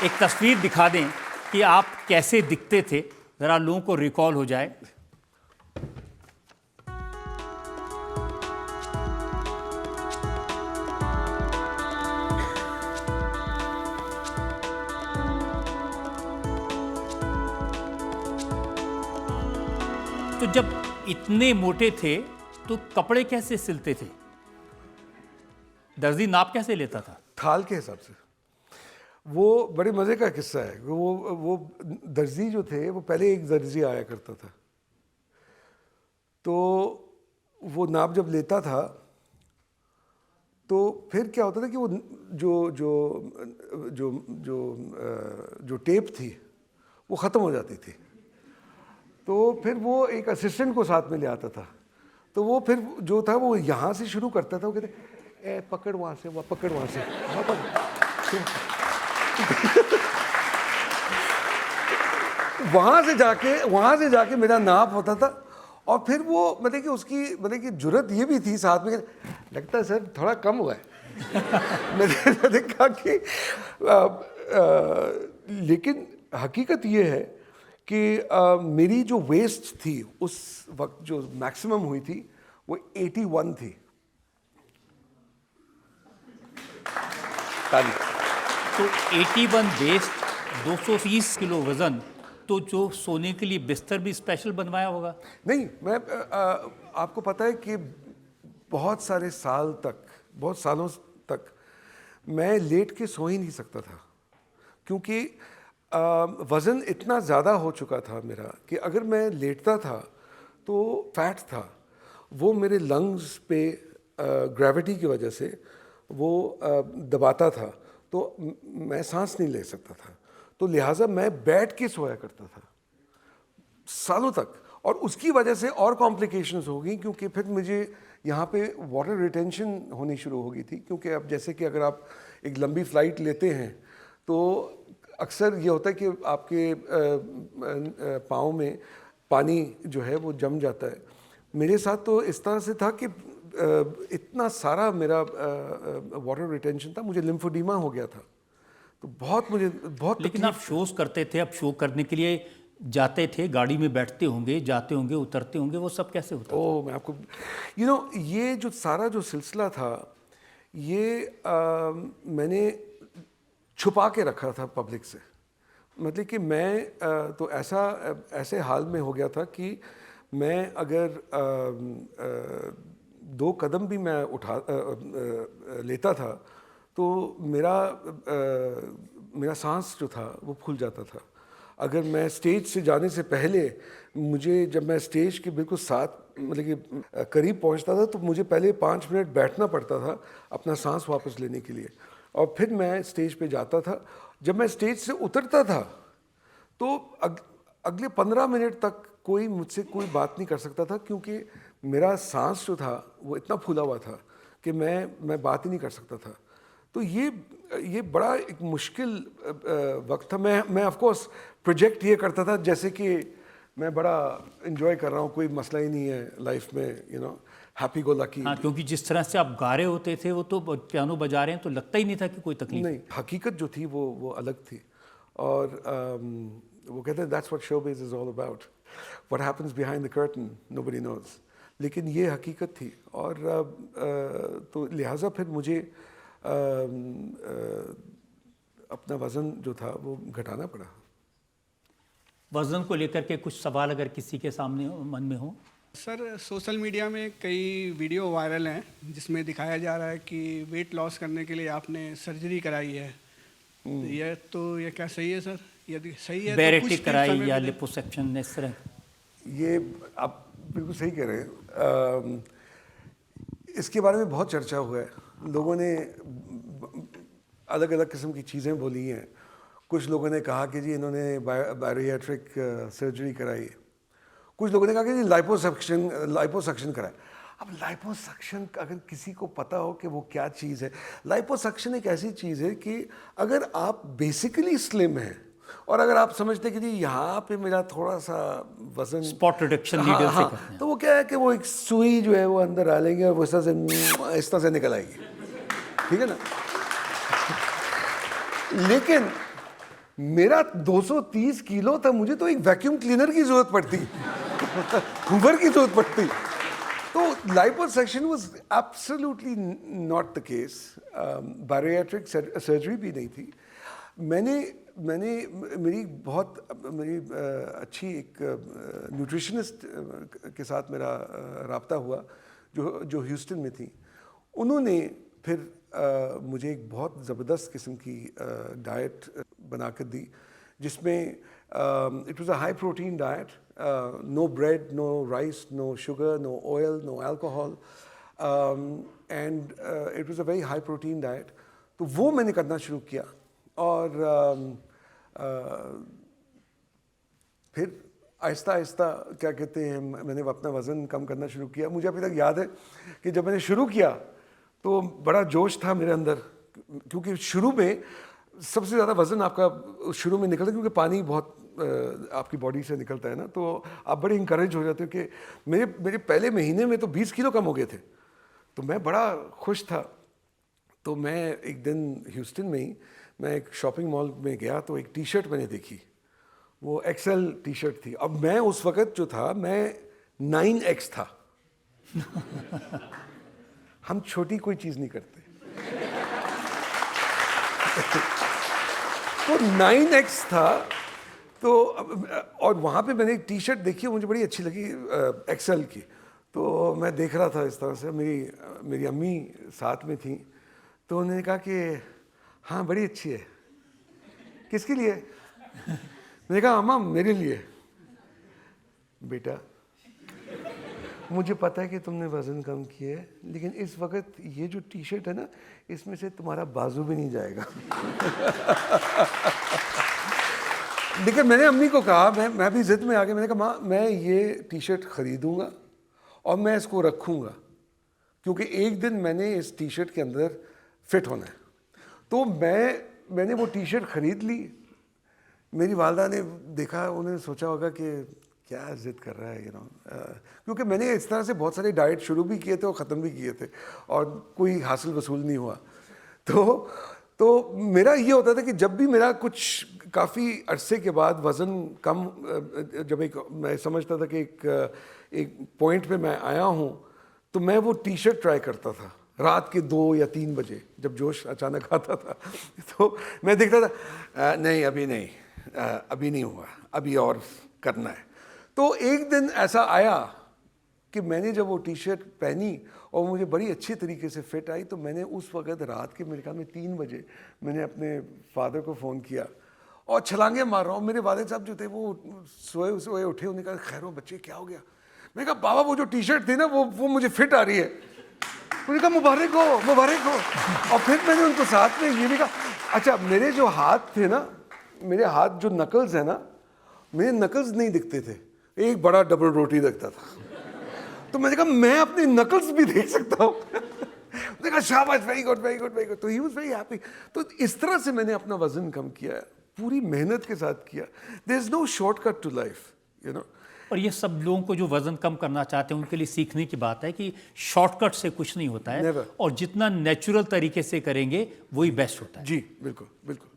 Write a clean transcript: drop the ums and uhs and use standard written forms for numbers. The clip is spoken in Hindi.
एक तस्वीर दिखा दें कि आप कैसे दिखते थे, जरा लोगों को रिकॉल हो जाए। तो जब इतने मोटे थे तो कपड़े कैसे सिलते थे? दर्जी नाप कैसे लेता था? थाल के हिसाब से। वो बड़े मज़े का किस्सा है। वो दर्जी जो थे वो पहले एक दर्जी आया करता था, तो वो नाप जब लेता था तो फिर क्या होता था कि वो जो जो जो जो जो टेप थी वो ख़त्म हो जाती थी, तो फिर वो एक असिस्टेंट को साथ में ले आता था। तो वो फिर जो था वो यहाँ से शुरू करता था, वो कहते ए पकड़ वहाँ से, वह पकड़ वहाँ से, वहाँ पकड़। वहाँ से जाके मेरा नाप होता था। और फिर वो मतलब कि उसकी मतलब कि जुर्रत ये भी थी साथ में, लगता है सर थोड़ा कम हुआ है। मैंने कहा कि लेकिन हकीकत ये है कि मेरी जो वेस्ट थी उस वक्त जो मैक्सिमम हुई थी वो 81 थी। तो 81 वेस्ट, 230 किलो वजन, तो जो सोने के लिए बिस्तर भी स्पेशल बनवाया होगा? नहीं, मैं आपको पता है कि बहुत सालों तक मैं लेट के सो ही नहीं सकता था, क्योंकि वज़न इतना ज़्यादा हो चुका था मेरा कि अगर मैं लेटता था तो फैट था वो मेरे लंग्स पे ग्रेविटी की वजह से वो दबाता था, तो मैं सांस नहीं ले सकता था। तो लिहाजा मैं बैठ के सोया करता था सालों तक, और उसकी वजह से और कॉम्प्लिकेशंस हो गई, क्योंकि फिर मुझे यहाँ पे वाटर रिटेंशन होनी शुरू हो गई थी। क्योंकि अब जैसे कि अगर आप एक लंबी फ़्लाइट लेते हैं तो अक्सर ये होता है कि आपके पाँव में पानी जो है वो जम जाता है। मेरे साथ तो इस तरह से था कि इतना सारा मेरा वाटर रिटेंशन था, मुझे लिम्फोडीमा हो गया था। तो मुझे बहुत लेकिन आप शोज करते थे, अब शो करने के लिए जाते थे, गाड़ी में बैठते होंगे, जाते होंगे, उतरते होंगे, वो सब कैसे होता था? मैं आपको ये जो सारा जो सिलसिला था ये मैंने छुपा के रखा था पब्लिक से। मतलब कि मैं तो ऐसे हाल में हो गया था कि मैं अगर 2 कदम भी मैं लेता था तो मेरा सांस जो था वो फूल जाता था। अगर मैं स्टेज से जाने से पहले जब मैं स्टेज के बिल्कुल साथ मतलब कि करीब पहुंचता था तो मुझे पहले 5 मिनट बैठना पड़ता था अपना सांस वापस लेने के लिए, और फिर मैं स्टेज पे जाता था। जब मैं स्टेज से उतरता था तो अगले 15 मिनट तक कोई मुझसे कोई बात नहीं कर सकता था, क्योंकि मेरा सांस जो था वो इतना फूला हुआ था कि मैं बात ही नहीं कर सकता था। तो ये बड़ा एक मुश्किल वक्त था। मैं ऑफ कोर्स प्रोजेक्ट ये करता था जैसे कि मैं बड़ा एंजॉय कर रहा हूँ, कोई मसला ही नहीं है लाइफ में, हैप्पी गो लकी। हाँ, क्योंकि जिस तरह से आप गा रहे होते थे, वो तो पियानो बजा रहे हैं तो लगता ही नहीं था कि कोई तकलीफ नहीं। हकीकत जो थी वो अलग थी, और वो कहते हैं that's what showbiz is all about, what happens behind the curtain nobody nose. लेकिन ये हकीकत थी, और तो लिहाजा फिर मुझे अपना वज़न जो था वो घटाना पड़ा। वजन को लेकर के कुछ सवाल अगर किसी के सामने मन में हो? सर, सोशल मीडिया में कई वीडियो वायरल हैं जिसमें दिखाया जा रहा है कि वेट लॉस करने के लिए आपने सर्जरी कराई है। ये क्या सही है सर? यदि सही है बैरेटिक कराई या लिपोसक्शन, इस तरह? ये आप बिल्कुल सही कह रहे हैं। इसके बारे में बहुत चर्चा हुआ है, लोगों ने अलग अलग किस्म की चीज़ें बोली हैं। कुछ लोगों ने कहा कि जी इन्होंने बैरिएट्रिक सर्जरी कराई, कुछ लोगों ने कहा कि जी लाइपोसक्शन कराया। अब लाइपोसक्शन अगर किसी को पता हो कि वो क्या चीज़ है, लाइपोसक्शन एक ऐसी चीज़ है कि अगर आप बेसिकली स्लिम हैं और अगर आप समझते हैं कि जी यहाँ पे मेरा थोड़ा सा वजन स्पॉट रिडक्शन नीडल से करते हैं, तो वो क्या है कि वो एक सुई जो है वो अंदर डालेंगे और वो इस तरह से निकल आएगी, ठीक है ना। मेरा 230 किलो था, मुझे तो एक वैक्यूम क्लीनर की जरूरत पड़ती, हूवर की जरूरत पड़ती। तो liposuction was absolutely not the case. Bariatric surgery भी नहीं थी। मैंने मेरी अच्छी एक न्यूट्रिशनिस्ट के साथ मेरा राब्ता हुआ जो ह्यूस्टन में थी। उन्होंने फिर मुझे एक बहुत ज़बरदस्त किस्म की डाइट बना कर दी, जिसमें it was a high protein diet, no bread, no rice, no sugar, no oil, no alcohol, and it was a very high protein diet. तो वो मैंने करना शुरू किया और फिर आहिस्ता आहिस्ता क्या कहते हैं, मैंने अपना वज़न कम करना शुरू किया। मुझे अभी तक याद है कि जब मैंने शुरू किया तो बड़ा जोश था मेरे अंदर, क्योंकि शुरू में सबसे ज़्यादा वज़न आपका शुरू में निकलता है, क्योंकि पानी बहुत आपकी बॉडी से निकलता है ना, तो आप बड़े इंकरेज हो जाते हो कि मेरे पहले महीने में तो 20 किलो कम हो गए थे। तो मैं बड़ा खुश था। तो मैं एक दिन ह्यूस्टन में ही मैं एक शॉपिंग मॉल में गया, तो एक टी शर्ट मैंने देखी, वो एक्सेल टी शर्ट थी। अब मैं उस वक़्त जो था मैं 9X था। हम छोटी कोई चीज़ नहीं करते। तो 9X था। तो और वहाँ पे मैंने एक टी शर्ट देखी, मुझे बड़ी अच्छी लगी एक्सेल की। तो मैं देख रहा था इस तरह से, मेरी अम्मी साथ में थी। तो उन्होंने कहा कि हाँ बड़ी अच्छी है। किसके लिए? मैंने कहा अम्मा मेरे लिए। बेटा मुझे पता है कि तुमने वज़न कम किया है, लेकिन इस वक्त ये जो टी शर्ट है ना, इसमें से तुम्हारा बाजू भी नहीं जाएगा। लेकिन मैंने अम्मी को कहा, मैं भी ज़िद में आ गया। मैंने कहा माँ मैं ये टी शर्ट ख़रीदूँगा और मैं इसको रखूँगा, क्योंकि एक दिन मैंने इस टी शर्ट के अंदर फिट होना है। तो मैंने वो टी शर्ट ख़रीद ली। मेरी वालदा ने देखा, उन्होंने सोचा होगा कि क्या ज़िद कर रहा है, क्योंकि मैंने इस तरह से बहुत सारे डाइट शुरू भी किए थे और ख़त्म भी किए थे और कोई हासिल वसूल नहीं हुआ। तो मेरा ये होता था कि जब भी मेरा कुछ काफ़ी अरसे के बाद वज़न कम, जब मैं समझता था कि एक पॉइंट पे मैं आया हूँ, तो मैं वो टी शर्ट ट्राई करता था रात के 2 या 3 बजे, जब जोश अचानक आता था। तो मैं देखता था नहीं अभी नहीं, अभी नहीं हुआ, अभी और करना है। तो एक दिन ऐसा आया कि मैंने जब वो टी शर्ट पहनी और मुझे बड़ी अच्छी तरीके से फिट आई, तो मैंने उस वक़्त रात के मेरे ख्याल में 3 बजे मैंने अपने फादर को फ़ोन किया और छलांगे मार रहा हूँ। मेरे वालिद साहब जो थे वो सोए उठे, उन्होंने कहा खैर हो बच्चे क्या हो गया? मैंने कहा बाबा वो जो टी शर्ट थी ना वो मुझे फिट आ रही है। उन्होंने कहा मुबारक हो मुबारक हो। और फिर मैंने उनको साथ में ये भी कहा, अच्छा मेरे जो हाथ थे ना, मेरे हाथ जो नकल्स है ना, मेरे नकल्स नहीं दिखते थे, एक बड़ा डबल रोटी दिखता था। तो मैंने कहा मैं अपने नकल्स भी देख सकता हूँ। मैंने कहा शाबाश, very good very good very good. तो ही वाज वेरी हैप्पी। तो इस तरह से मैंने अपना वजन कम किया है, पूरी मेहनत के साथ किया। There is no shortcut to life, और ये सब लोगों को जो वज़न कम करना चाहते हैं उनके लिए सीखने की बात है कि शॉर्टकट से कुछ नहीं होता है। Never. और जितना नेचुरल तरीके से करेंगे वही बेस्ट होता है। जी बिल्कुल बिल्कुल।